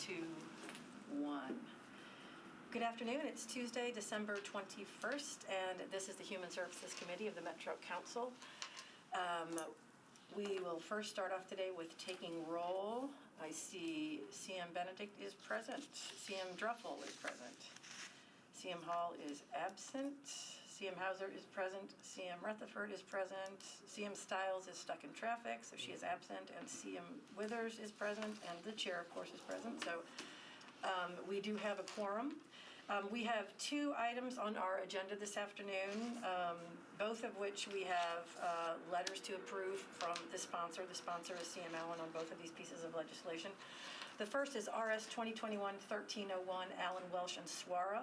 2, 1. Good afternoon. It's Tuesday, December 21st, and this is the Human Services Committee of the Metro Council. We will first start off today with taking roll. I see CM Benedict is present. CM Druffel is present. CM Hall is absent. CM Hauser is present. CM Rutherford is present. CM Stiles is stuck in traffic, so she is absent. And CM Withers is present, and the chair, of course, is present. So we do have a quorum. We have 2 items on our agenda this afternoon, both of which we have letters to approve from the sponsor. The sponsor is CM Allen on both of these pieces of legislation. The first is RS 2021-1301, Allen, Welsh, and Swara.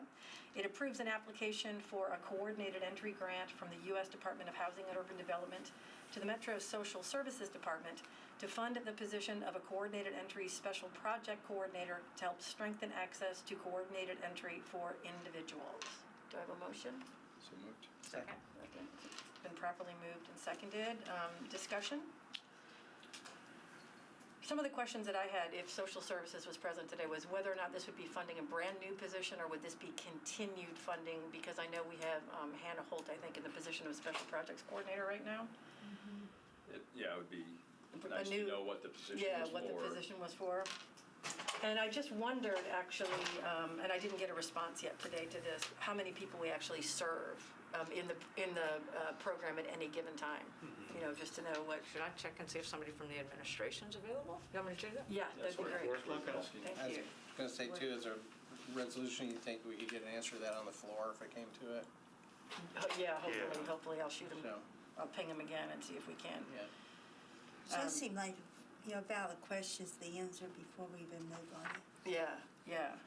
It approves an application for a coordinated entry grant from the U.S. Department of Housing and Urban Development to the Metro Social Services Department to fund the position of a coordinated entry special project coordinator to help strengthen access to coordinated entry for individuals. Do I have a motion? So moved. Second. It's been properly moved and seconded. Discussion? Some of the questions that I had, if social services was present today, was whether or not this would be funding a brand new position or would this be continued funding, because I know we have Hannah Holt, I think, in the position of special projects coordinator right now. Mm-hmm. It would be nice to know what the position was for. Yeah, what the position was for. And I just wondered, actually, and I didn't get a response yet today to this, how many people we actually serve in the program at any given time. Mm-hmm. You know, just to know what. Should I check and see if somebody from the administration's available? You want me to do that? Yeah, that'd be great. Thank you. I was going to say, too, is there a resolution you think we could get an answer to that on the floor if it came to it? Yeah, hopefully I'll shoot him. So. I'll ping him again and see if we can. Yeah. So it seemed like, valid questions, the answer before we even move on it. Yeah.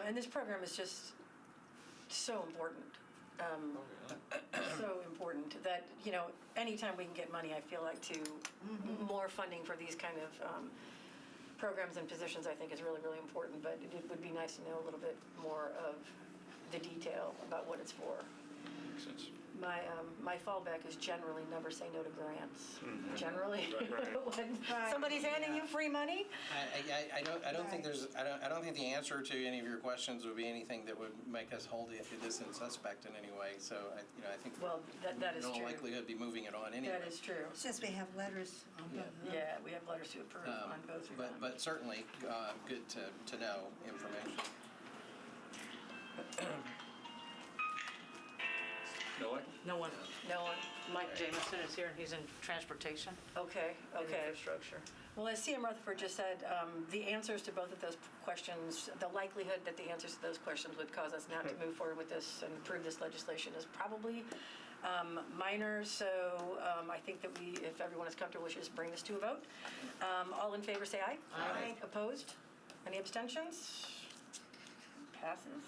And this program is just so important. So important that, anytime we can get money, I feel like more funding for these kind of programs and positions, I think is really, really important. But it would be nice to know a little bit more of the detail about what it's for. Makes sense. My fallback is generally never say no to grants. Mm-hmm. Generally, right. When somebody's handing you free money. I don't think the answer to any of your questions would be anything that would make us hold it innocent suspect in any way. So I think that is in all true. likelihood be moving it on anyway. That is true. Since we have letters on both. Yeah, we have letters to approve on both. But certainly good to know information. No one? No one. Mike Okay. Jameson is here, and he's in transportation. Okay. And infrastructure. Well, as CM Rutherford just said, the answers to both of those questions, the likelihood that the answers to those questions would cause us not to move forward with this and approve this legislation is probably minor. So I think that if everyone is comfortable, we should just bring this to a vote. All in favor, say aye. Aye. Opposed? Any abstentions? Passes.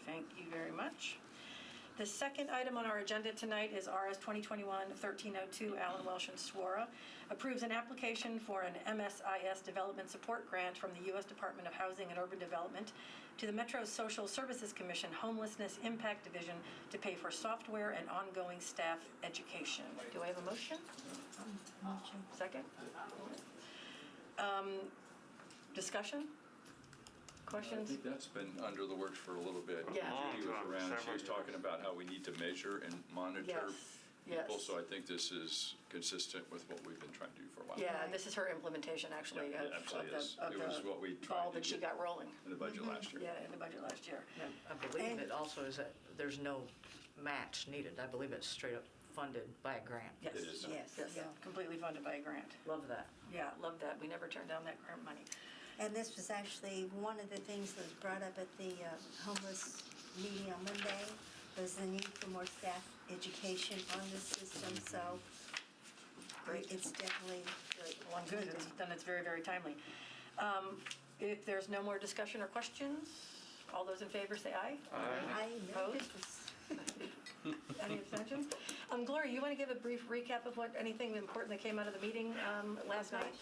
Thank you very much. The second item on our agenda tonight is RS 2021-1302, Allen, Welsh, and Swara, approves an application for an MSIS Development Support Grant from the U.S. Department of Housing and Urban Development to the Metro Social Services Commission Homelessness Impact Division to pay for software and ongoing staff education. Do I have a motion? Motion. Second? Discussion? Questions? I think that's been under the works for a little bit. Yeah. Judy was around, she was talking about how we need to measure and monitor people, so I think this is consistent with what we've been trying to do for a while. Yeah, this is her implementation, actually, Yeah, of it absolutely is. the It was what we tried ball to that she get got rolling. in the budget last year. Yeah, in the budget last year. Yeah, I believe it also is that there's no match needed. I believe it's straight up funded by a grant. Yes. It is. Yes, Yeah. completely funded by a grant. Love that. Yeah, love that. We never turned down that grant money. And this was actually one of the things that was brought up at the homeless meeting on Monday, was the need for more staff education on this system. So Great. it's definitely Great. Well, good. Then it's very, very timely. If there's no more discussion or questions, all those in favor say aye. I know Opposed? this. Any abstentions? Gloria, you want to give a brief recap of anything important that came out of the meeting last night?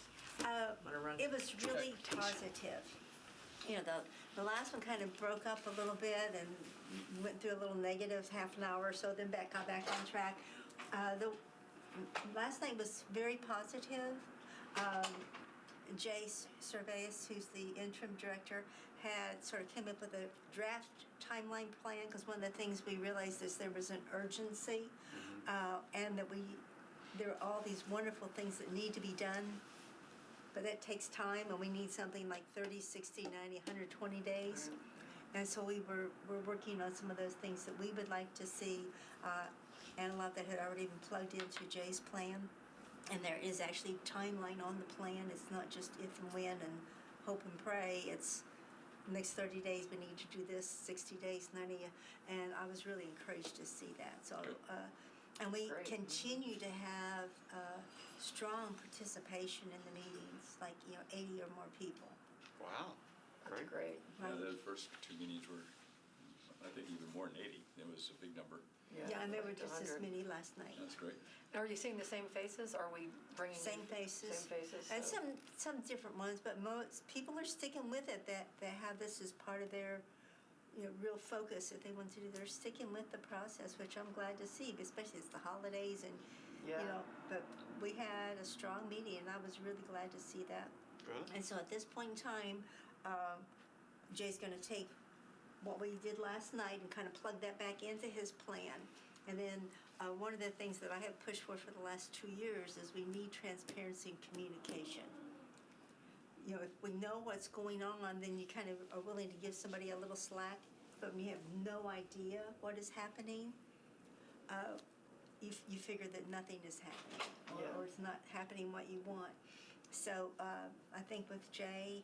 It was really positive. The last one kind of broke up a little bit and went through a little negative half an hour or so, then got back on track. The last night was very positive. Jay Servais, who's the interim director, had sort of came up with a draft timeline plan, because one of the things we realized is there was an urgency, and that there are all these wonderful things that need to be done, but that takes time, and we need something like 30, 60, 90, 120 days. And so we're working on some of those things that we would like to see, and a lot that had already been plugged into Jay's plan. And there is actually timeline on the plan. It's not just if and when and hope and pray. It's next 30 days we need to do this, 60 days, 90, and I was really encouraged to see that. So, and we Great. continue to have strong participation in the meetings, like 80 or more people. Wow. That's great. Yeah, the first two meetings were, I think, even more than 80. It was a big number. Yeah, and there were like just as 100. many last night. That's great. Are you seeing the same faces? Are we bringing Same faces. Same faces. And so- some different ones, but most people are sticking with it, that they have this as part of their real focus that they want to do. They're sticking with the process, which I'm glad to see, especially it's the holidays and, Yeah. but we had a strong meeting and I was really glad to see that. Good. And so at this point in time, Jay's going to take what we did last night and kind of plug that back into his plan. And then one of the things that I have pushed for the last 2 years is we need transparency and communication. If we know what's going on, then you kind of are willing to give somebody a little slack. But when you have no idea what is happening, you figure that nothing is happening, or it's not happening what you want. So I think with Jay,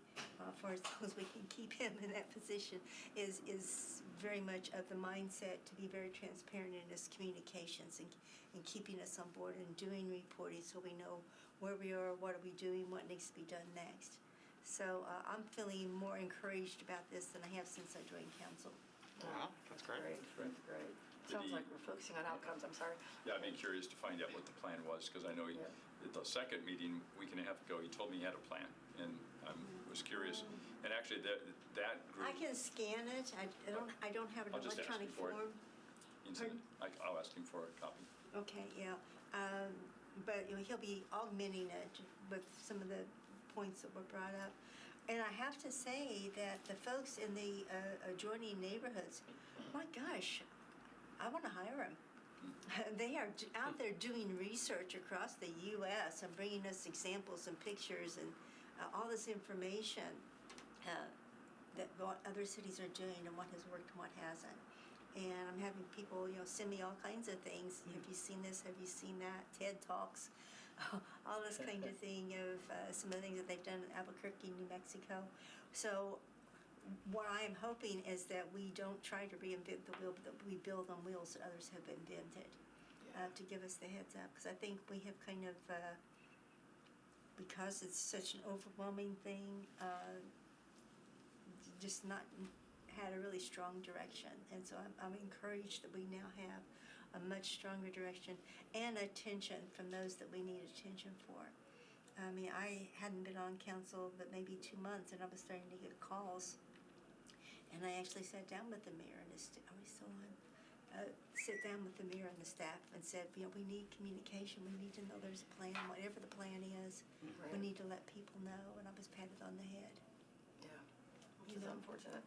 for as long as we can keep him in that position, is very much of the mindset to be very transparent in his communications and keeping us on board and doing reporting so we know where we are, what are we doing, what needs to be done next. So I'm feeling more encouraged about this than I have since I joined council. Wow, that's great. Great. Great. Sounds like we're focusing on outcomes. I'm sorry. Yeah, I'd be curious to find out what the plan was, because I know at the second meeting, week and a half ago, he told me he had a plan, and I was curious. And actually, that group. I can scan it. I don't have an I'll just ask electronic you for it. form. I'll ask him for a copy. Okay, yeah. But he'll be augmenting it with some of the points that were brought up. And I have to say that the folks in the adjoining neighborhoods, my gosh, I want to hire them. They are out there doing research across the U.S. and bringing us examples and pictures and all this information that what other cities are doing and what has worked and what hasn't. And I'm having people, send me all kinds of things. Have you seen this? Have you seen that? TED Talks, all this kind of thing of some of the things that they've done in Albuquerque, New Mexico. So what I am hoping is that we don't try to reinvent the wheel, but that we build on wheels that others have invented to give us the heads up. Because I think we have kind of, because it's such an overwhelming thing, just not had a really strong direction. And so I'm encouraged that we now have a much stronger direction and attention from those that we need attention for. I mean, I hadn't been on council but maybe 2 months, and I was starting to get calls. And I actually sat down with the mayor and are we still on? Sit down with the mayor and the staff and said, we need communication. We need to know there's a plan, whatever the plan is. Right. We need to let people know. And I was patted on the head. Yeah, which is unfortunate.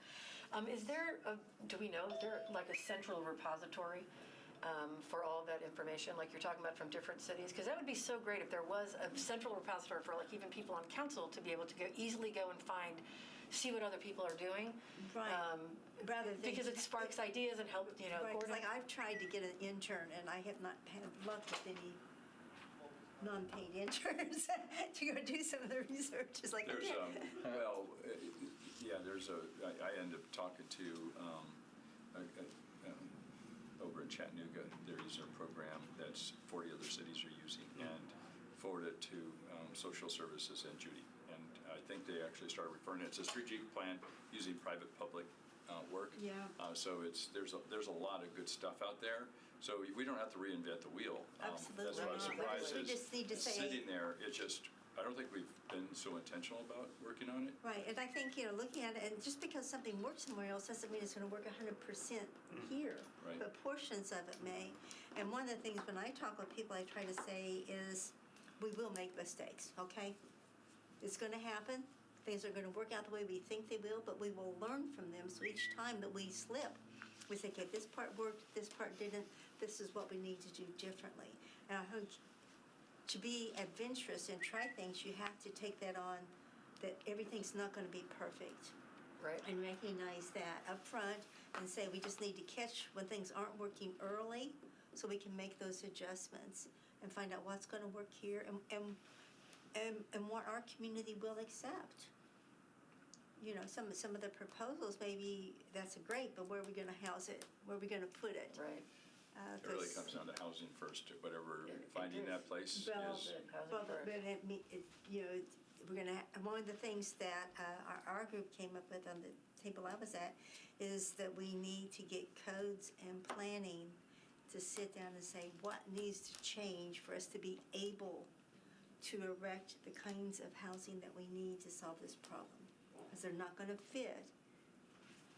Do we know, is there like a central repository for all that information, like you're talking about from different cities? Because that would be so great if there was a central repository for like even people on council to be able to easily go and see what other people are doing. Right. Rather than Because it sparks ideas and help, right, 'cause coordinate. like I've tried to get an intern, and I have not had luck with any non-paid interns to go do some of the research. It's like, There's, okay. I end up talking to, over in Chattanooga, there is a program that's 40 other cities are using, and forward it to social services and Judy. And I think they actually started referring it. It's a strategic plan using private-public work. Yeah. So there's a lot of good stuff out there. So we don't have to reinvent the wheel. Absolutely That's why I was not. surprised We is just need to it's say- sitting there. I don't think we've been so intentional about working on it. Right, and I think, looking at it, and just because something works somewhere else doesn't mean it's going to work 100% here. Right. But portions of it may. And one of the things when I talk with people, I try to say is, we will make mistakes, okay? It's going to happen. Things are going to work out the way we think they will, but we will learn from them. So each time that we slip, we say, okay, this part worked, this part didn't. This is what we need to do differently. And I hope to be adventurous and try things, you have to take that on, that everything's not going to be perfect. Right. And recognize that up front and say we just need to catch when things aren't working early so we can make those adjustments and find out what's going to work here and what our community will accept. You know, some of the proposals, maybe that's great, but where are we going to house it? Where are we going to put it? Right. It really comes down to housing first, whatever, finding that place Well, is. But you know, we're going to, one of the things that our group came up with on the table I was at is that we need to get codes and planning to sit down and say what needs to change for us to be able to erect the kinds of housing that we need to solve this problem. Because they're not going to fit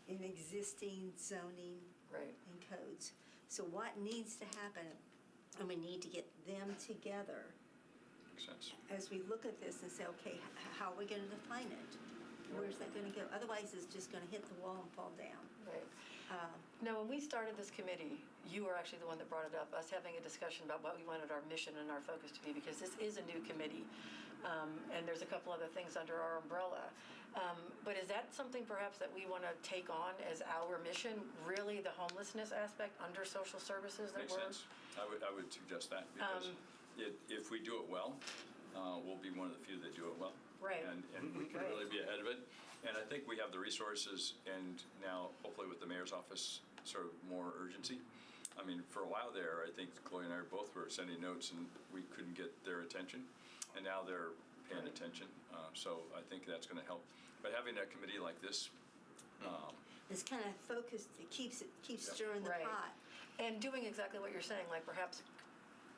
in existing zoning Right. and codes. So what needs to happen, and we need to get them together Makes sense. as we look at this and say, okay, how are we going to define it? Where's that going to go? Otherwise, it's just going to hit the wall and fall down. Right. Now, when we started this committee, you were actually the one that brought it up, us having a discussion about what we wanted our mission and our focus to be, because this is a new committee, and there's a couple other things under our umbrella. But is that something perhaps that we want to take on as our mission, really the homelessness aspect under social services that Makes sense. I would suggest that, because if we do it well, we'll be one of the few that do it well. Right. And we can Right. really be ahead of it. And I think we have the resources, and now hopefully with the mayor's office, sort of more urgency. I mean, for a while there, I think Chloe and I both were sending notes and we couldn't get their attention, and now they're paying attention. So I think that's going to help. But having a committee like this, It's kind of focused, it keeps stirring the Right. pot. And doing exactly what you're saying, like perhaps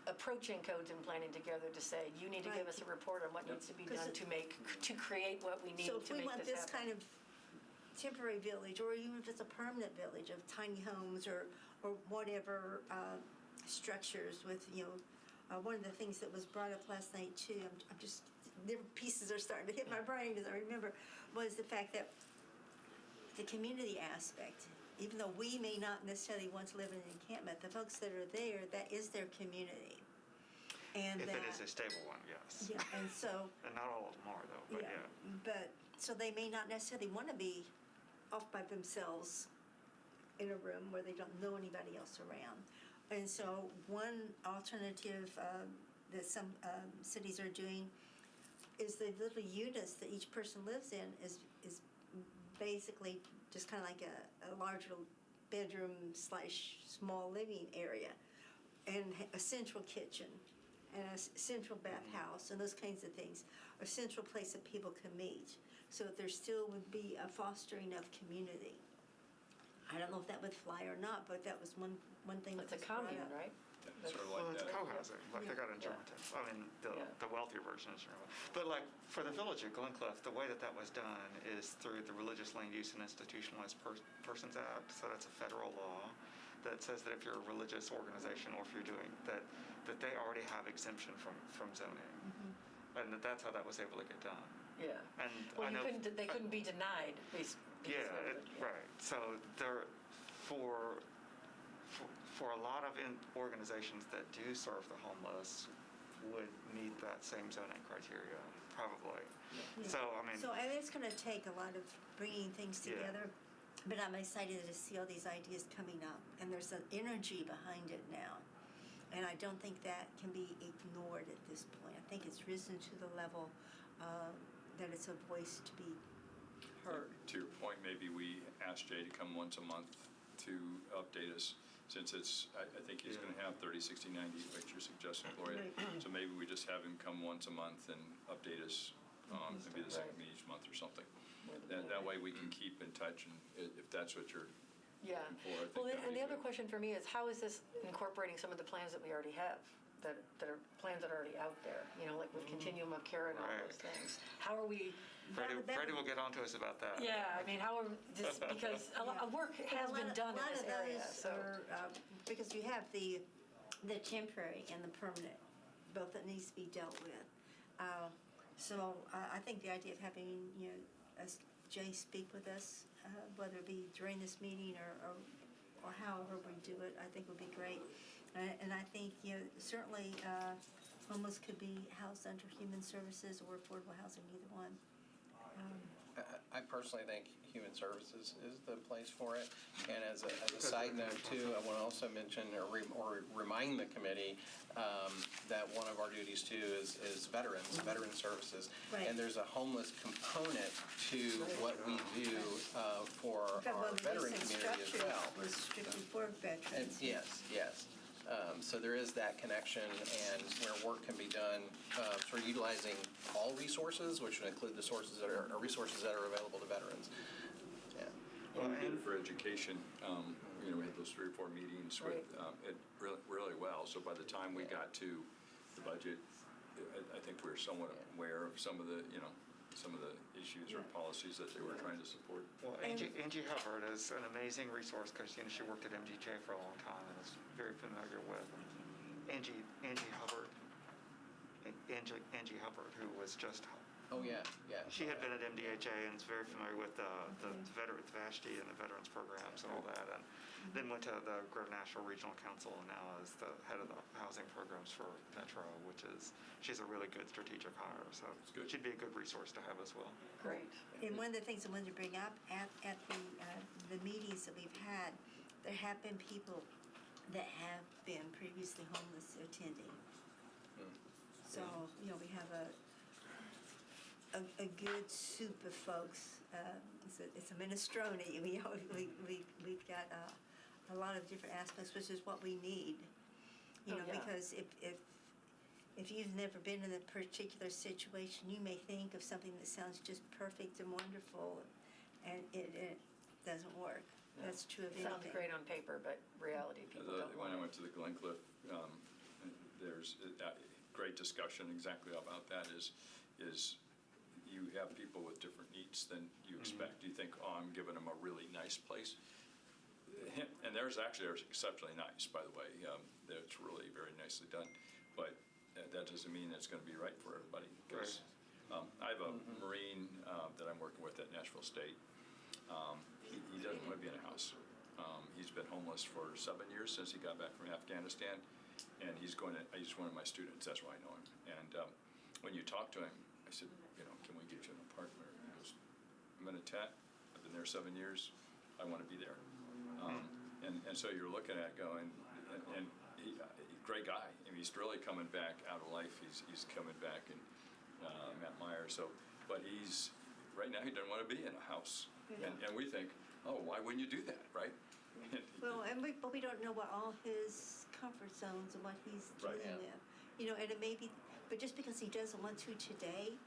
approaching codes and planning together to say, you need to give Right. us a report on what needs to be done to create what we need So to if we make want this this happen. kind of temporary village, or even if it's a permanent village of tiny homes or whatever structures with, you know, one of the things that was brought up last night too, I'm just, different pieces are starting to hit my brain as I remember, was the fact that the community aspect, even though we may not necessarily want to live in an encampment, the folks that are there, that is their community. And If that, it is a stable one, yes. yeah, and so, And not all of them are though, but yeah. but, so they may not necessarily want to be off by themselves in a room where they don't know anybody else around. And so one alternative that some cities are doing is the little units that each person lives in is basically just kind of like a larger bedroom / small living area, and a central kitchen, and a central bathhouse, and those kinds of things, a central place that people can meet, so that there still would be a fostering of community. I don't know if that would fly or not, but that was one thing that It's a was brought commune, up. right? sort of Well, like it's that. co-housing, like they got in Yeah. Germantown. I mean, Yeah. the wealthier version is German. But like for the village at Glencliff, the way that was done is through the Religious Land Use and Institutionalized Persons Act. So that's a federal law that says that if you're a religious organization or if you're doing that they already have exemption from zoning, and that's how that was able to get done. Yeah. And Well, I know they couldn't be denied because yeah, of it. right. So there, for a lot of organizations that do serve the homeless, would meet that same zoning criteria, probably. Yeah. So I mean, So, and it's going to take a lot of bringing things Yeah. together, but I'm excited to see all these ideas coming up, and there's an energy behind it now, and I don't think that can be ignored at this point. I think it's risen to the level that it's a voice to be heard. To your point, maybe we ask Jay to come once a month to update us, since I think he's Yeah. going to have 30, 60, 90, like you're suggesting, Gloria. So maybe we just have him come once a month and update us, maybe the second meeting each month or something. That way we can keep in touch, and if that's what you're Yeah. looking for, I think Well, that'd and be the other good. question for me is, how is this incorporating some of the plans that we already have, that are plans that are already out there, you know, like with continuum of care and all those Right. things? How are we, Freddie will get on to us about that. yeah, I mean, how are, just because a lot of work has A lot been of- done in this area, A lot of so. those are, because you have the temporary and the permanent, both that needs to be dealt with. So I think the idea of having, Jay speak with us, whether it be during this meeting or however we do it, I think would be great. And I think, certainly homeless could be housed under human services or affordable housing, either one. I personally think Human Services is the place for it. And as a side note too, I want to also mention or remind the committee that one of our duties too is veteran services. Right. And there's a homeless component to what we do for In fact, one our of the veteran recent community as structures well. was strictly for And veterans. yes. So there is that connection, and where work can be done for utilizing all resources, which would include the sources that are resources that are available to veterans. Yeah. Well, we did it for education. We had those 3 or 4 meetings with it really well. So by the time we got to the budget, I think we were somewhat aware of some of the issues or policies that they were trying to support. Well, Angie Hubbard is an amazing resource because she worked at MGJ for a long time and is very familiar with Angie Hubbard, who was just. Oh yeah. She had been at MDHA and is very familiar with the veteran Vashti and the veterans programs and all that, and then went to the Nashville Regional Council and now is the head of the housing programs for Metro, she's a really good strategic hire, so good. She'd be a good resource to have as well. Great. And one of the things I wanted to bring up at the meetings that we've had, there have been people that have been previously homeless attending. So, we have a good soup of folks. It's a minestrone. We've got a lot of different aspects, which is what we need. Because if you've never been in a particular situation, you may think of something that sounds just perfect and wonderful, and it doesn't work. Yeah. That's true of Sounds anything. great on paper, but reality, people don't When I want went to the Glencliff, there's a great discussion exactly about that is you have people with different needs than you expect. You think, I'm giving them a really nice place. And theirs actually are exceptionally nice, by the way. It's really very nicely done. But that doesn't mean it's going to be right for everybody. Because I have a Marine that I'm working with at Nashville State. He doesn't want to be in a house. He's been homeless for 7 years since he got back from Afghanistan. And he's one of my students. That's why I know him. And when you talk to him, I said, can we get you an apartment? He goes, I'm in a tent. I've been there 7 years. I want to be there. And so you're looking at going, and great guy. I mean, he's really coming back out of life. He's coming back, and Matt Meyer. But right now he doesn't want to be in a house. Yeah. And we think, why wouldn't you do that, right? Well, but we don't know what all his comfort zones and what he's Right. dealing with. And it may be, but just because he doesn't want to today,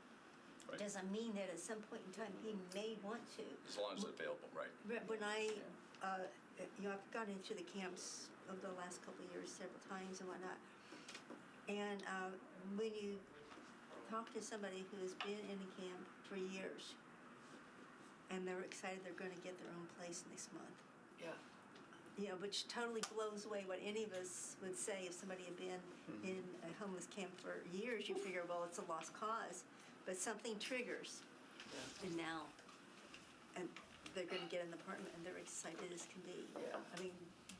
Right. doesn't mean that at some point in time he may want to. As long as it's available, right? When I've gone into the camps over the last couple of years several times and whatnot, and when you talk to somebody who has been in a camp for years, and they're excited they're going to get their own place next month, which totally blows away what any of us would say if somebody had been in a homeless camp for years. You figure, well, it's a lost cause, but something triggers, and now, and they're going to get an apartment, and they're excited as can be. Yeah. I mean,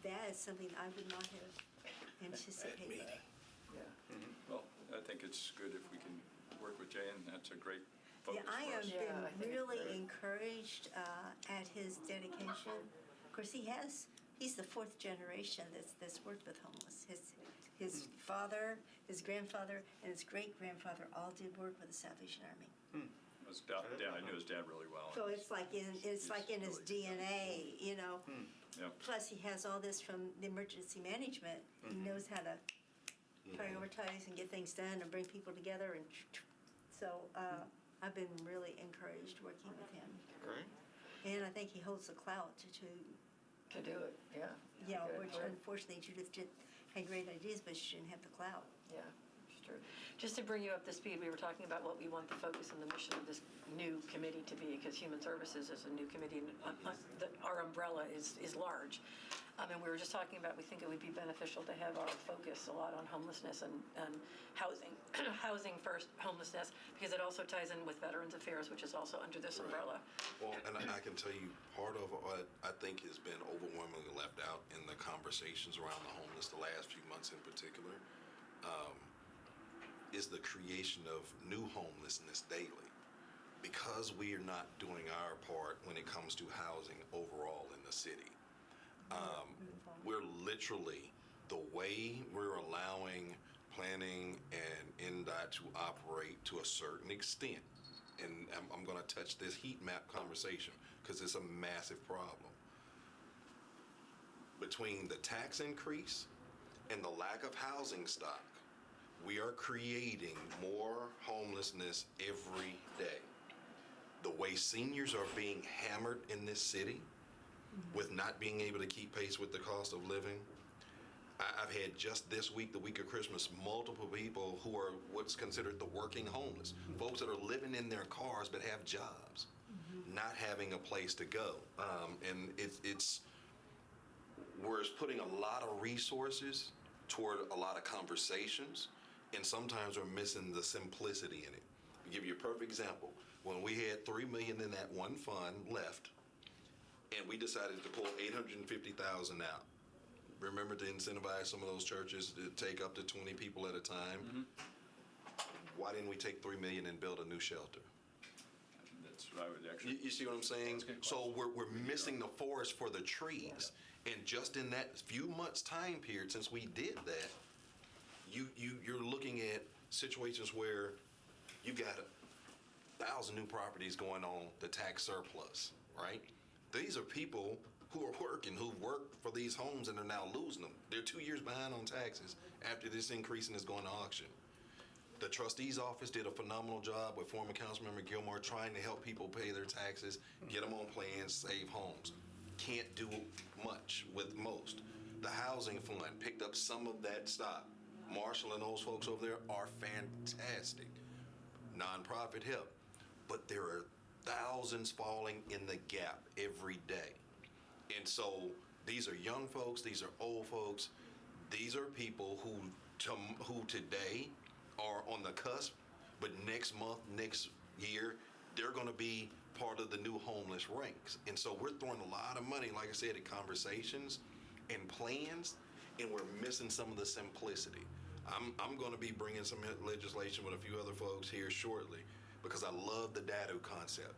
that is something I would not have anticipated. Well, I think it's good if we can work with Jay, and that's a great focus Yeah, I for have us. Yeah, I been think it's really great. encouraged at his dedication. Of course, he's the 4th generation that's worked with homeless. His father, his grandfather, and his great-grandfather all did work with the Salvation Army. I knew his dad really well. So it's like in his really DNA, Yeah. Plus, he has all this from the emergency management. He knows how to prioritize and get things done and bring people together. And so I've been really encouraged working with him. Great. And I think he holds the clout to to do it, Yeah, Good, which right. unfortunately Judith had great ideas, but she didn't have the clout. Yeah, true. Just to bring you up to speed, we were talking about what we want the focus and the mission of this new committee to be, because Human Services is a new committee, and our umbrella is large. And we were just talking about, we think it would be beneficial to have our focus a lot on homelessness and housing, housing first, homelessness, because it also ties in with Veterans Affairs, which is also under this umbrella. Well, and I can tell you, part of what I think has been overwhelmingly left out in the conversations around the homeless the last few months in particular, is the creation of new homelessness daily. Because we are not doing our part when it comes to housing overall in the city. We're literally, the way we're allowing planning and NDOT to operate to a certain extent, and I'm going to touch this heat map conversation because it's a massive problem. Between the tax increase and the lack of housing stock, we are creating more homelessness every day. The way seniors are being hammered in this city with not being able to keep pace with the cost of living. I've had just this week, the week of Christmas, multiple people who are what's considered the working homeless, folks that are living in their cars but have jobs, not having a place to go. And we're putting a lot of resources toward a lot of conversations, and sometimes we're missing the simplicity in it. I'll give you a perfect example. When we had $3 million in that one fund left, and we decided to pull $850,000 out. Remember, to incentivize some of those churches to take up to 20 people at a time. Why didn't we take $3 million and build a new shelter? That's what I would actually. You see what I'm saying? So we're missing the forest for the trees, and just in that few months time period since we did that, you're looking at situations where you've got 1,000 new properties going on the tax surplus, right? These are people who are working, who worked for these homes and are now losing them. They're 2 years behind on taxes after this increase and is going to auction. The trustee's office did a phenomenal job with former Councilmember Gilmore trying to help people pay their taxes, get them on plans, save homes. Can't do much with most. The housing fund picked up some of that stock. Marshall and those folks over there are fantastic. Nonprofit help. But there are thousands falling in the gap every day. And so these are young folks, these are old folks, these are people who today are on the cusp, but next month, next year, they're going to be part of the new homeless ranks. And so we're throwing a lot of money, like I said, at conversations and plans, and we're missing some of the simplicity. I'm going to be bringing some legislation with a few other folks here shortly, because I love the data concept.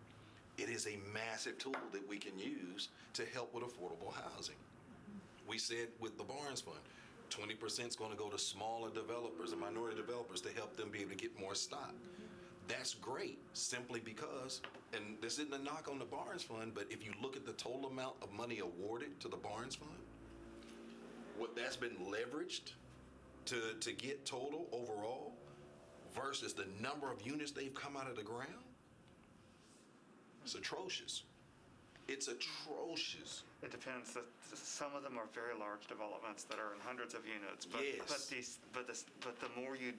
It is a massive tool that we can use to help with affordable housing. We said with the Barnes Fund, 20% is going to go to smaller developers and minority developers to help them be able to get more stock. That's great, simply because, and this isn't a knock on the Barnes Fund, but if you look at the total amount of money awarded to the Barnes Fund, what that's been leveraged to get total overall versus the number of units they've come out of the ground, it's atrocious. It's atrocious. It depends. Some of them are very large developments that are in hundreds of units. But, Yes. but the more you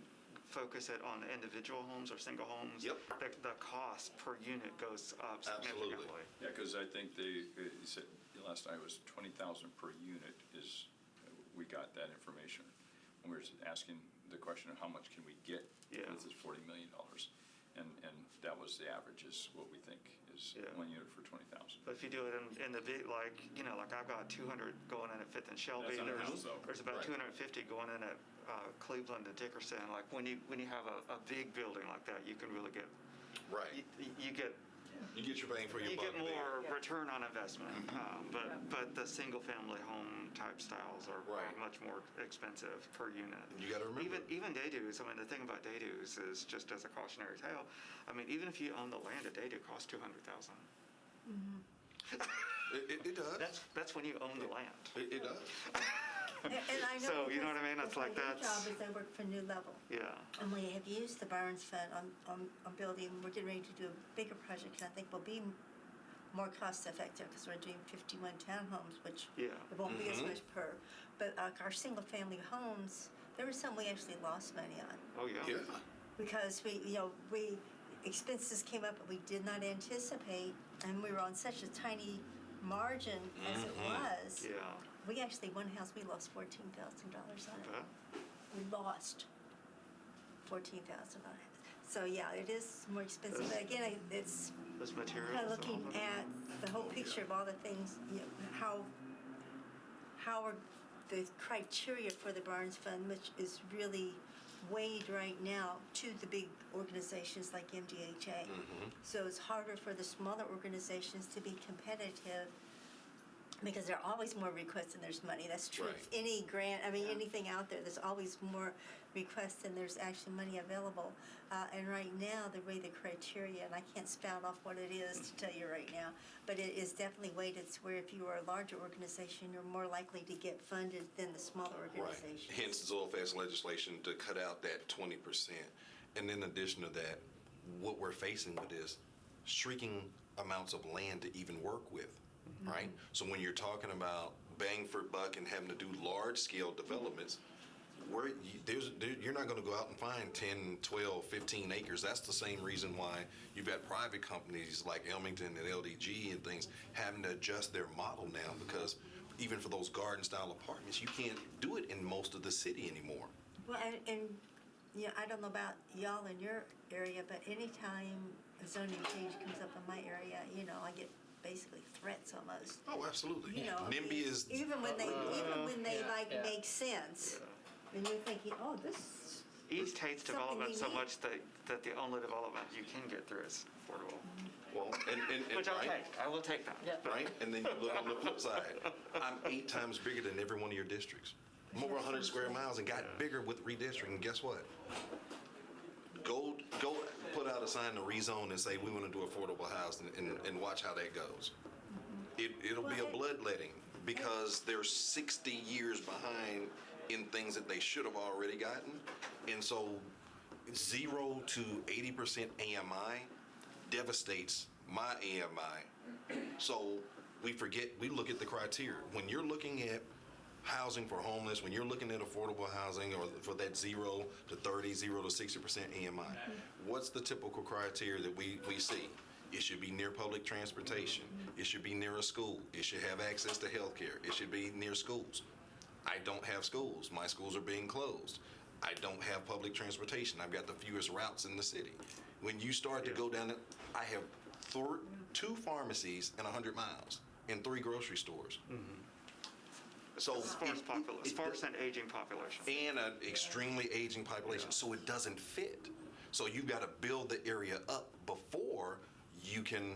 focus it on individual homes or single homes, Yep. the cost per unit goes up Absolutely. significantly. Yeah, because I think they said last night was 20,000 per unit is, we got that information. And we were asking the question of how much can we get Yeah. with this $40 million. And that was the average is what we think is Yeah. 1 unit for 20,000. But if you do it in the big, like I've got 200 going in at 5th and Shelby. That's not a house, though. There's about Right. 250 going in at Cleveland and Dickerson. Like when you have a big building like that, you can really get Right. you get You get your bang for your you buck get more Yeah. return on investment. But the single family home type styles are Right. much more expensive per unit. You got to remember. Even day dues. I mean, the thing about day dues is, just as a cautionary tale, I mean, even if you own the land, a day due costs $200,000. It does. That's when you own the land. It does. And I know. So, you know what I mean? because It's like my day that's- job is I work for New Level. Yeah. And we have used the Barnes Fund on building, we're getting ready to do a bigger project, and I think will be more cost effective, because we're doing 51 townhomes, which Yeah. it won't be as much per. But our single family homes, There were some we actually lost money on Oh, yeah. Yeah. because expenses came up that we did not anticipate, and we were on such a tiny margin as it was. Yeah. We actually, one house, we lost $14,000 on it. We lost $14,000 on it. So yeah, it is more expensive. But again, it's Those materials. kind of and all looking that. at the whole picture of all the things, how are the criteria for the Barnes Fund, which is really weighed right now to the big organizations like MDHA. So it's harder for the smaller organizations to be competitive because there are always more requests than there's money. That's true. Right. Any grant, anything out there, there's always more requests than there's actually money available. And right now, the way the criteria, and I can't spout off what it is to tell you right now, but it is definitely weighted to where if you are a larger organization, you're more likely to get funded than the smaller Right. organizations. Hence Zolfast legislation to cut out that 20%. And in addition to that, what we're facing with is shrinking amounts of land to even work with, right? So when you're talking about bang for buck and having to do large scale developments, you're not going to go out and find 10, 12, 15 acres. That's the same reason why you've got private companies like Elmington and LDG and things having to adjust their model now, because even for those garden style apartments, you can't do it in most of the city anymore. Well, and I don't know about y'all in your area, but anytime a zoning change comes up in my area, I get basically threats almost. Oh, absolutely. NIMBY NIMBY is even when they yeah. make sense, and you're thinking, oh, this. East hates Something development so unique. much that the only development you can get through is affordable. well, and Which I'll right, take. I will take that. right? And then you look on the flip side. I'm 8 times bigger than every one of your districts. I'm over 100 square miles and got bigger with redistricting. And guess what? Go put out a sign to rezone and say we want to do affordable housing and watch how that goes. It'll be a bloodletting because they're 60 years behind in things that they should have already gotten. And so 0 to 80% AMI devastates my AMI. So we look at the criteria. When you're looking at housing for homeless, when you're looking at affordable housing or for that 0 to 30, 0 to 60% AMI, what's the typical criteria that we see? It should be near public transportation. It should be near a school. It should have access to health care. It should be near schools. I don't have schools. My schools are being closed. I don't have public transportation. I've got the fewest routes in the city. When you start to go down it, I have 2 pharmacies in 100 miles and 3 grocery stores. So Sparse and aging population. and an extremely aging population, so it doesn't fit. So you've got to build the area up before you can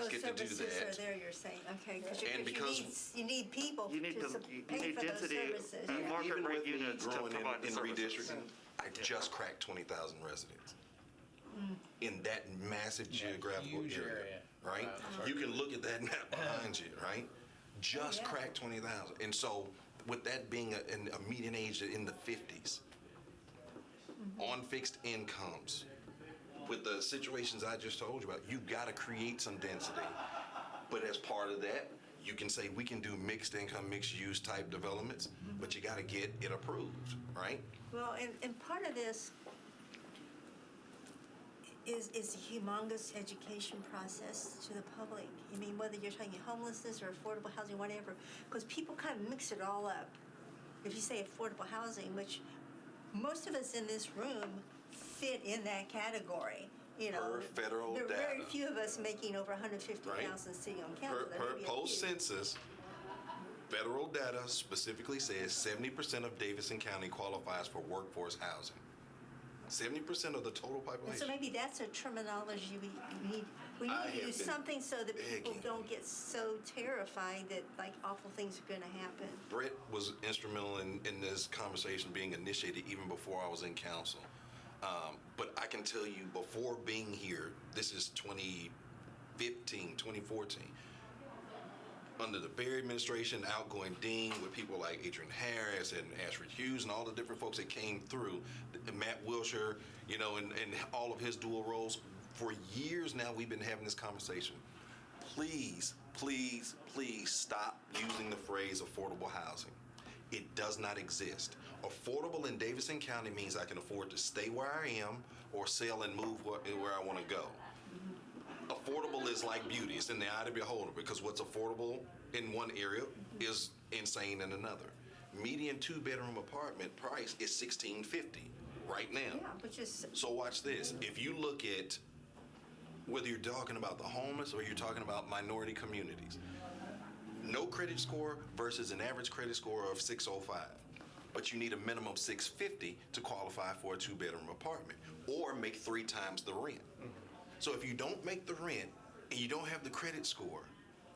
ask it to do Those services are that. there, you're saying, okay, And because you need people You need to you pay need for those density, services. market Even rate with me units to growing provide the in services. redistricting, I just cracked 20,000 residents in that massive geographical huge area, area. right? Wow. You can look at that map behind you, right? Just yeah. cracked 20,000. And so with that being a median age in the 50s, on fixed incomes, with the situations I just told you about, you've got to create some density. But as part of that, you can say we can do mixed income, mixed use type developments, but you got to get it approved, right? Well, and part of this is a humongous education process to the public. I mean, whether you're talking homelessness or affordable housing, whatever, because people kind of mix it all up. If you say affordable housing, which most of us in this room fit in that category, Per federal there are very data. few of us making over 150,000 city-owned council. There Per may be a few. post-census, federal data specifically says 70% of Davidson County qualifies for workforce housing. 70% of the total And so population. maybe that's a terminology we need. We I need to have use been something so that people begging. don't get so terrified that like awful things are going to happen. Brett was instrumental in this conversation being initiated even before I was in council. But I can tell you, before being here, this is 2015, 2014, under the Berry administration, outgoing dean with people like Adrian Harris and Ashford Hughes and all the different folks that came through, Matt Wilshire, and all of his dual roles. For years now, we've been having this conversation. Please, please, please stop using the phrase affordable housing. It does not exist. Affordable in Davidson County means I can afford to stay where I am or sell and move where I want to go. Affordable is like beauty. It's in the eye of the beholder, because what's affordable in one area is insane in another. Median 2-bedroom apartment price is $1,650 right now. Yeah, which is, So watch this. If you look at whether you're talking about the homeless or you're talking about minority communities, no credit score versus an average credit score of 605. But you need a minimum 650 to qualify for a 2-bedroom apartment or make 3 times the rent. So if you don't make the rent and you don't have the credit score,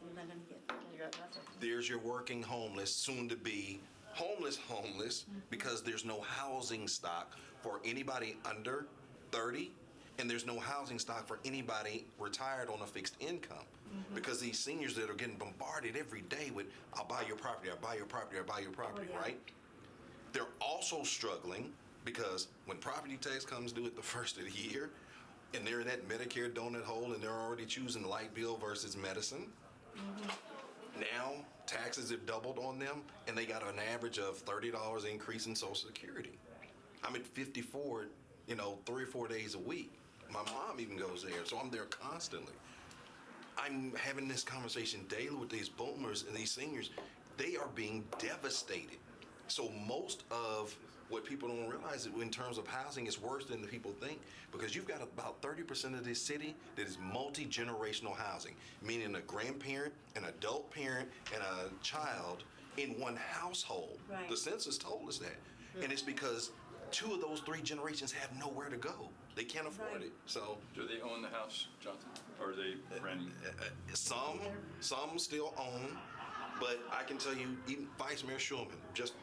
you're not gonna get. You got nothing. there's your working homeless, soon to be homeless, because there's no housing stock for anybody under 30, and there's no housing stock for anybody retired on a fixed income. Because these seniors that are getting bombarded every day with, I'll buy your property, I'll buy your property, I'll buy your property, Oh, yeah. right? They're also struggling because when property tax comes due at the first of the year, and they're in that Medicare donut hole and they're already choosing light bill versus medicine, now taxes have doubled on them and they got an average of $30 increase in Social Security. I'm at 54, 3 or 4 days a week. My mom even goes there, so I'm there constantly. I'm having this conversation daily with these boomers and these seniors. They are being devastated. So most of what people don't realize in terms of housing is worse than the people think, because you've got about 30% of this city that is multi-generational housing, meaning a grandparent, an adult parent, and a child in one household. Right. The census told us that. And it's because 2 of those 3 generations have nowhere to go. They can't afford Right. it. So Do they own the house, Jonathan? Or are they renting? some still own, but I can tell you, even Vice Mayor Schulman, just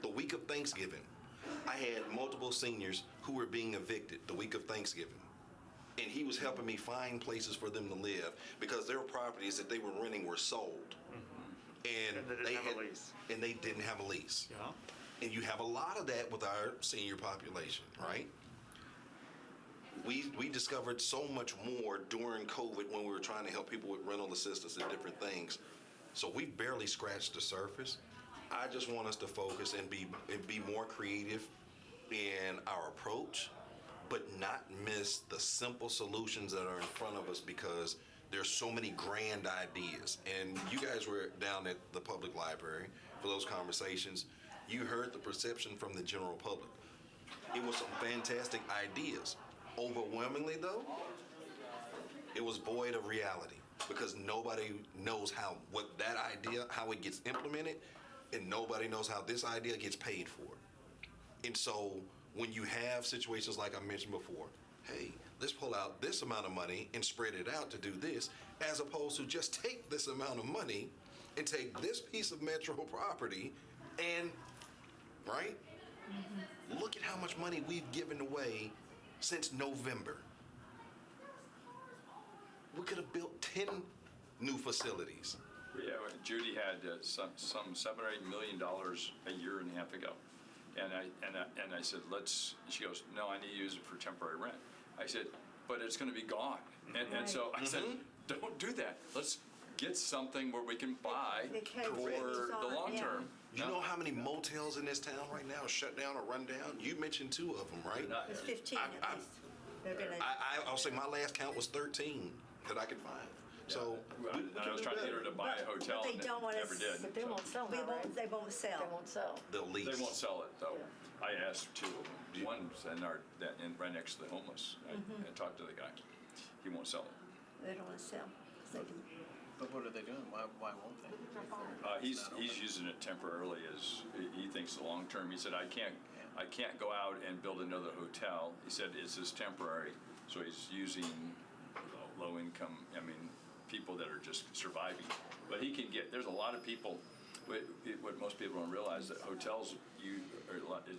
the week of Thanksgiving, I had multiple seniors who were being evicted the week of Thanksgiving. And he was helping me find places for them to live because their properties that they were renting were sold. And And they didn't have a lease. And they didn't have a lease. Yeah. And you have a lot of that with our senior population, right? We discovered so much more during COVID when we were trying to help people with rental assistance and different things. So we barely scratched the surface. I just want us to focus and be more creative in our approach, but not miss the simple solutions that are in front of us, because there's so many grand ideas. And you guys were down at the public library for those conversations. You heard the perception from the general public. It was some fantastic ideas. Overwhelmingly, though, it was void of reality, because nobody knows how it gets implemented, and nobody knows how this idea gets paid for. And so when you have situations like I mentioned before, hey, let's pull out this amount of money and spread it out to do this, as opposed to just take this amount of money and take this piece of metro property and, right? Look at how much money we've given away since November. We could have built 10 new facilities. Yeah, Judy had some $7 or $8 million a year and a half ago. And I said, she goes, no, I need to use it for temporary rent. I said, but it's going to be gone. And so I said, don't do that. Let's get something where we can buy Because for it's the on, long yeah. term. You know how many motels in this town right now are shut down or run down? You mentioned 2 of them, right? It's 15 at least. They're gonna. I'll say my last count was 13 that I could find. So I was trying to get her to buy a hotel But they and don't want never us- did. But they So won't sell We now, right? they won't sell. They won't sell. they'll lease. They won't sell it, though. I asked 2 of them. One's right next to the homeless. I talked to the guy. He won't sell it. They don't want to sell. 'Cause they can. But what are they doing? Why won't they? He's using it temporarily as he thinks the long term. He said, I can't go out and build another hotel. He said, it's just temporary. So he's using low income, people that are just surviving. But there's a lot of people, what most people don't realize, that hotels,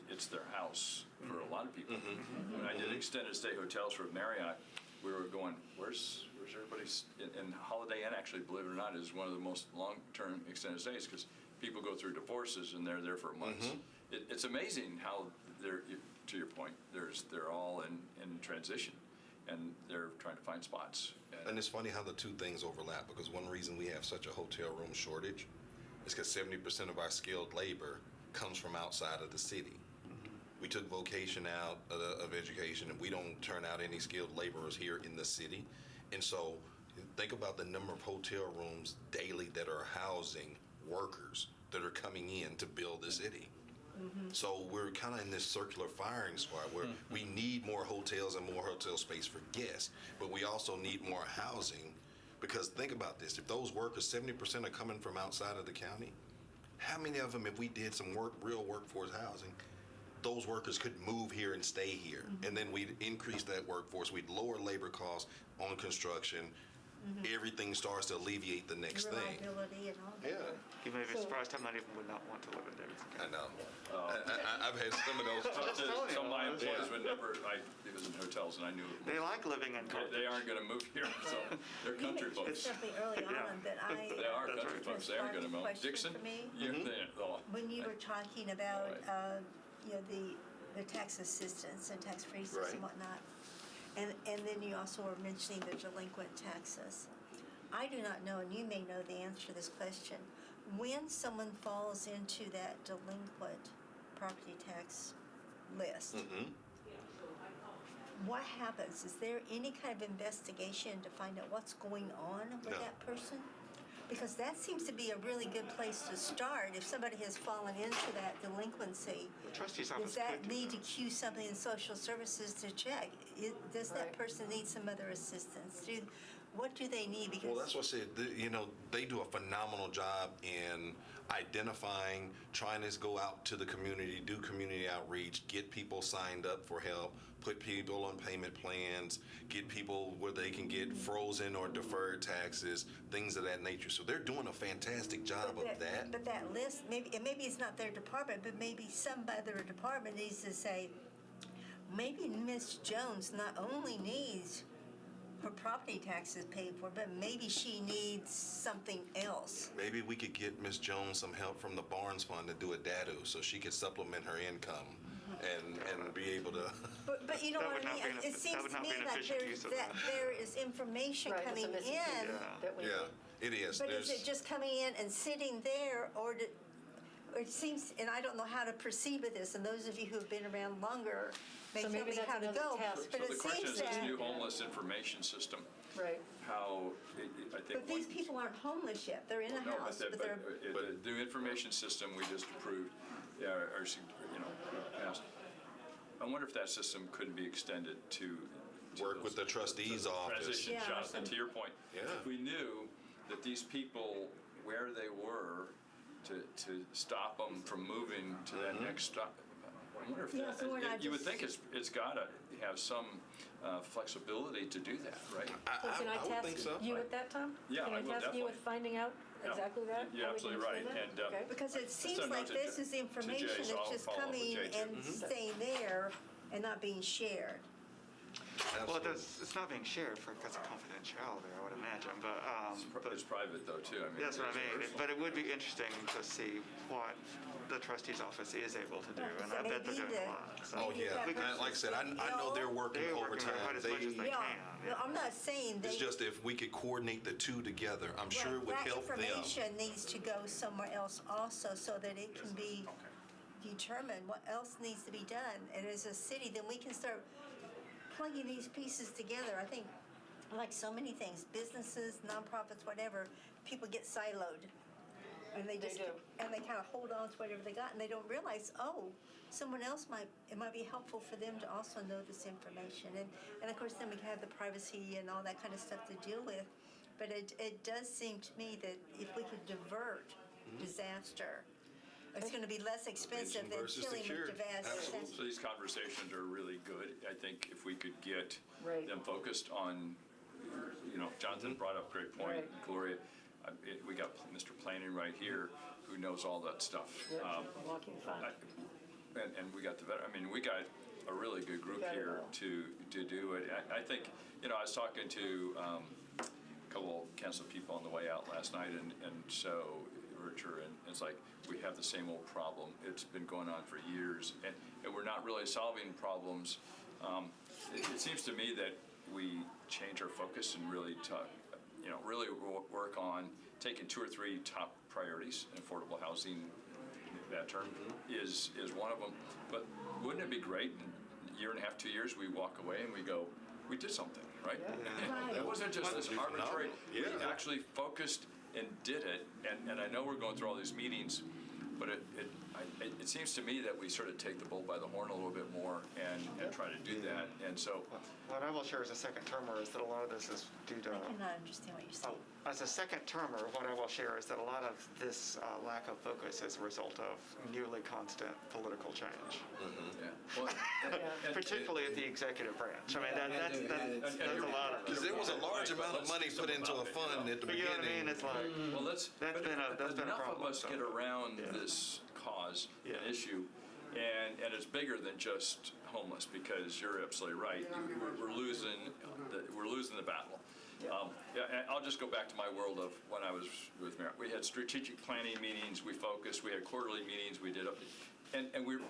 it's their house for a lot of people. When I did extended stay hotels for Marriott, we were going, where's everybody's, and Holiday Inn actually, believe it or not, is one of the most long-term extended stays, because people go through divorces and they're there for months. It's amazing how to your point, they're all in transition, and they're trying to find spots. And it's funny how the 2 things overlap, because one reason we have such a hotel room shortage is because 70% of our skilled labor comes from outside of the city. We took vocation out of education, and we don't turn out any skilled laborers here in the city. And so think about the number of hotel rooms daily that are housing workers that are coming in to build the city. So we're kind of in this circular firing squad where we need more hotels and more hotel space for guests, but we also need more housing, because think about this, if those workers, 70% are coming from outside of the county, how many of them, if we did some real workforce housing, those workers could move here and stay here, and then we'd increase that workforce, we'd lower labor costs on construction, everything starts to alleviate the next thing. Reliability and all that. Yeah, You may be surprised how many of them would not want to live in Davidson I County. know. I've had some of those. Some of my employees would never, it was in hotels, and I knew They like living in they aren't going to move here, so they're You country mentioned folks. something early Yeah. on that I. They are That's country right. folks, they aren't going to move. Question Dixon, for me? when When you were talking about, Right. the tax assistance and tax freezes Right. and whatnot, and then you also were mentioning the delinquent taxes. I do not know, and you may know the answer to this question. When someone falls into that delinquent property tax list, what happens? Is there any kind of investigation to find out what's going on with No. that person? Because that seems to be a really good place to start. If somebody has fallen into that delinquency, The trustee's does office that could do need to cue something in social services to check? Does that Right. person need some other assistance? What do they need? Because Well, that's what I said. They do a phenomenal job in identifying, trying to go out to the community, do community outreach, get people signed up for help, put people on payment plans, get people where they can get frozen or deferred taxes, things of that nature. So they're doing a fantastic job of that. But that list, maybe it's not their department, but maybe some other department needs to say, maybe Miss Jones not only needs her property taxes paid for, but maybe she needs something else. Maybe we could get Ms. Jones some help from the Barnes Fund to do a DADU so she could supplement her income and be able to. But you know That what would I not mean? be an It effi- seems that would to not me be an like efficient use of that. there is information Right, it's a coming missing in. piece that we Yeah, it is. But is There's- it just coming in and sitting there, or it seems, and I don't know how to proceed with this, and those of you who have been around longer may So tell maybe me that's how to another go. task. But So the it question seems is, this that, new homeless information system, Right. how, I think. but these one- people aren't homeless yet. They're in a No, house, but they're, the new information system we just approved, passed. I wonder if that system couldn't be extended to Work with the trustee's office. Transition, Yeah, Jonathan, some- to your point. Yeah. If we knew that these people, where they were, to stop them from moving to that next stop, I wonder if Yeah, so we're not you would just- think it's gotta have some flexibility to do that, right? So can I would think task so. you with that, Tom? Yeah, I will Can I task you definitely. with finding out Yeah. exactly that? You're How we absolutely can right, explain and, that? Okay. because it seems a note like to this Jay- is information to Jay, so that's I'll just follow up with coming Jay, too. and staying there and not being shared. Well, Absolutely. it's not being shared because of confidentiality, I would imagine, but It's private though, too. I mean, that's what I it is mean. personal. But it would be interesting to see what the trustee's office is able to do, and I bet they're Maybe doing a lot. So Oh, Maybe yeah. that And like I said, I know they're working They're working overtime. hard as much as they Yeah, can. no, I'm not saying they. It's just if we could coordinate the two together, I'm sure it would help them. That information needs to go somewhere else also, so that it can be determined what else needs to be done. And as a city, then we can start plugging these pieces together. I think, like so many things, businesses, nonprofits, whatever, people get siloed. And they just, do. and they kind of hold on to whatever they got, and they don't realize, someone else it might be helpful for them to also know this information. And of course, then we have the privacy and all that kind of stuff to deal with. But it does seem to me that if we could divert disaster, it's going to be less expensive than versus killing security. with disaster. So these conversations are really good. I think if we could get Right. them focused on, Jonathan brought up a great point, Right. Gloria. We got Mr. Planning right here who knows all that stuff. Walking fun. And we got we got a really good group Got it here all. to do it. I think, I was talking to a couple council people on the way out last night, and so, Richard, and it's like, we have the same old problem. It's been going on for years, and we're not really solving problems. It seems to me that we change our focus and really talk, really work on taking 2 or 3 top priorities, and affordable housing, that term, is one of them. But wouldn't it be great, in a year and a half, 2 years, we walk away and we go, we did something, right? And it wasn't just this arbitrary, we actually focused and did it, and I know we're going through all these meetings, but it seems to me that we sort of take the bull by the horn a little bit more and try to do that, and so. What I will share as a second termer is that a lot of this is due to. I cannot understand what you're saying. As a second termer, what I will share is that a lot of this lack of focus is a result of newly constant political change, Yeah. Well, particularly at the executive branch. I mean, that's a lot of it. Because there was a large amount of money put into a fund at the But you know what I mean? beginning. It's like, Well, that's been a enough of problem. us get around this cause, an issue, and it's bigger than just homeless, because you're absolutely right. We're losing the battle. And I'll just go back to my world of when I was with Mayor. We had strategic planning meetings, we focused, we had quarterly meetings, we did,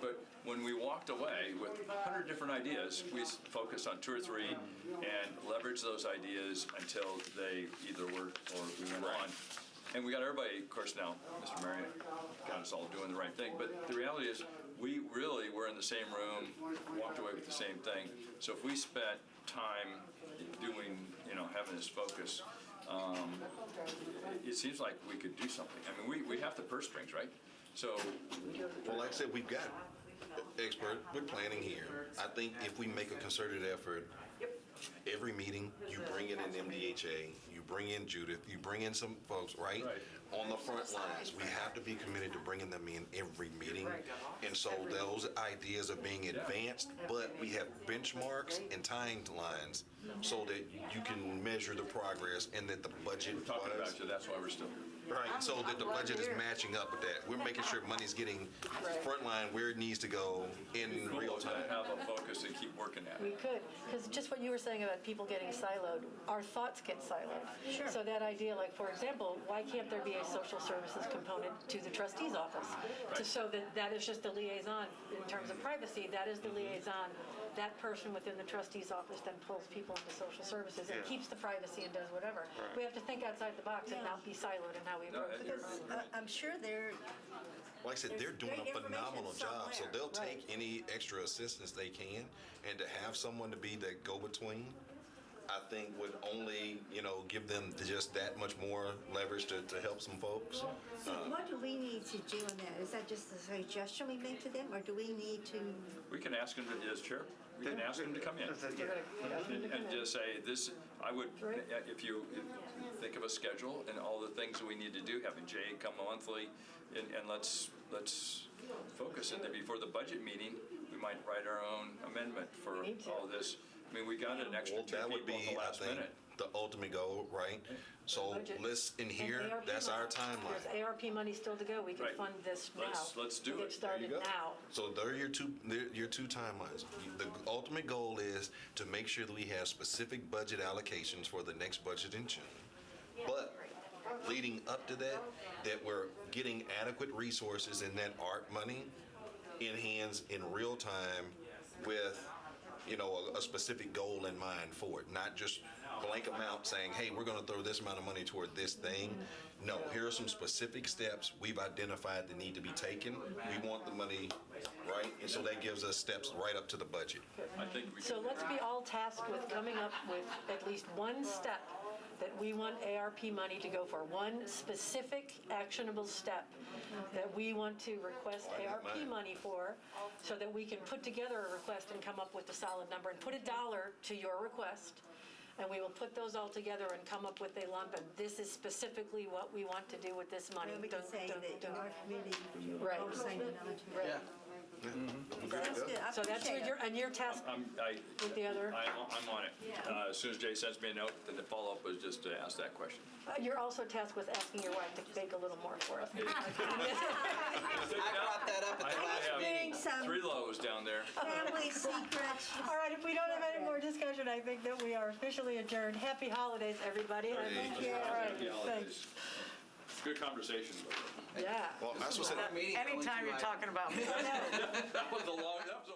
but when we walked away with 100 different ideas, we focused on 2 or 3 and leveraged those ideas until they either worked or we went on. And we got everybody, of course, now, Mr. Marion got us all doing the right thing, but the reality is, we really were in the same room, walked away with the same thing. So if we spent time doing, having this focus, it seems like we could do something. I mean, we have the purse strings, right? So, Well, like I said, we've got expert with planning here. I think if we make a concerted effort, every meeting, you bring in an MDHA, you bring in Judith, you bring in some folks, right? On the front lines, we have to be committed to bringing them in every meeting. And so those ideas are being advanced, but we have benchmarks and timelines so that you can measure the progress and that the budget we're talking about you, that's why we're still here. right, so that the budget is matching up with that. We're making sure money's getting frontline where it needs to go in real To time. have a focus and keep working at We it. could, because just what you were saying about people getting siloed, our thoughts get siloed. Sure. So that idea, like, for example, why can't there be a social services component to the trustee's office? So that is just the liaison in terms of privacy, that is the liaison. That person within the trustee's office then pulls people into social services and keeps the privacy and does whatever. We have to think outside the box and not be siloed in how we approach it. Because I'm sure they're, Like I said, they're doing There's a great phenomenal information job, so somewhere. they'll take any extra assistance they can, and to have someone to be that go-between, I think would only, give them just that much more leverage to help some folks. so what do we need to do in that? Is that just a suggestion we make to them, or do we need to? We can ask them, as chair, we can ask them to come in. And just say, this, I would, if you think of a schedule and all the things that we need to do, having Jay come monthly, and let's focus. And then before the budget meeting, we might write our own amendment for all this. I mean, we got an extra Well, 2 that would people at be, the I last think, minute. the ultimate goal, right? So Budget. let's, in And here, ARP that's money. our timeline. There's ARP money still to go, we can Right. fund this now. Let's do We it. get started There you go. now. So there are your two timelines. The ultimate goal is to make sure that we have specific budget allocations for the next budget in June. But leading up to that we're getting adequate resources in that ARP money in hands in real time with, a specific goal in mind for it, not just blank amount saying, hey, we're going to throw this amount of money toward this thing. No, here are some specific steps we've identified that need to be taken. We want the money, right? And so that gives us steps right up to the budget. I think we So can. let's be all tasked with coming up with at least one step that we want ARP money to go for, one specific actionable step that we want to request ARP money for, so that we can put together a request and come up with a solid number and put a dollar to your request. And we will put those all together and come up with a lump, and this is specifically what we want to do with this money. We can Dun, say dun, that dun. your committee Right. oversight and knowledge. Right. Sounds good. I So that's appreciate your, it. and your task with the other. I'm on it. As soon as Jay sends me a note, then the follow-up was just to ask that question. You're also tasked with asking your wife to bake a little more for us. I brought that up at the last I meeting. have 3 loaves down there. Family secrets. All right, if we don't have any more discussion, I think that we are officially adjourned. Happy holidays, everybody. Thank you. All right, Happy thanks. holidays. Good conversation. Yeah. Well, that's what's Meeting, only Anytime 2 you're items. talking about me. That was a long, that was